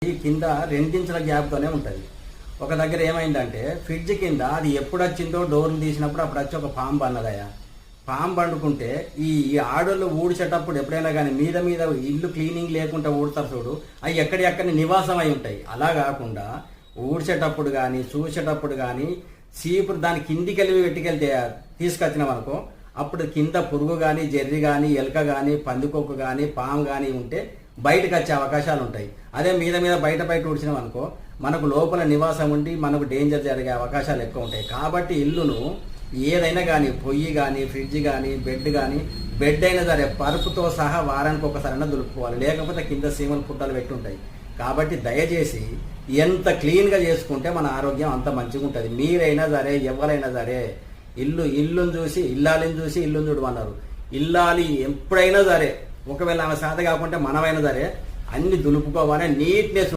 ఈ కింద రెండించుల గ్యాప్తోనే ఉంటుంది. ఒక దగ్గర ఏమైందంటే ఫ్రిడ్జ్ కింద అది ఎప్పుడు వచ్చిందో డోర్లు తీసినప్పుడు అప్పుడు వచ్చి ఒక పాము అన్నదయ్యా. పాము పండుకుంటే ఈ ఆడోళ్ళు ఊడ్చేటప్పుడు ఎప్పుడైనా కానీ మీద మీద ఇల్లు క్లీనింగ్ లేకుండా ఊడతారు చూడు, అవి ఎక్కడి నివాసం అయి ఉంటాయి. అలా కాకుండా ఊడ్చేటప్పుడు కానీ చూసేటప్పుడు కానీ చీపురు దాని కిందికి వెళ్ళి పెట్టుకెళ్తే తీసుకొచ్చినాం అనుకో, అప్పుడు కింద పురుగు కానీ జెర్రి కానీ ఎలక కానీ పందికొక్కు కానీ పాము కానీ ఉంటే బయటకు వచ్చే అవకాశాలు ఉంటాయి. అదే మీద మీద బయట ఊడ్చినాం అనుకో, మనకు లోపల నివాసం ఉండి మనకు డేంజర్ జరిగే అవకాశాలు ఎక్కువ ఉంటాయి. కాబట్టి ఇల్లును ఏదైనా కానీ పొయ్యి కానీ ఫ్రిడ్జ్ కానీ బెడ్ అయినా సరే పరుపుతో సహా వారానికి ఒకసారైనా దులుపుకోవాలి, లేకపోతే కింద సీమలు పుట్టలు పెట్టుంటాయి. కాబట్టి దయచేసి ఎంత క్లీన్గా చేసుకుంటే మన ఆరోగ్యం అంత మంచిగా ఉంటుంది. మీరైనా సరే ఎవరైనా సరే ఇల్లుని చూసి ఇల్లుని చూడమన్నారు. ఇల్లాలి ఎప్పుడైనా సరే ఒకవేళ ఆమె సాధ కాకుంటే మనమైనా సరే అన్ని దులుపుకోవాలి. నీట్నెస్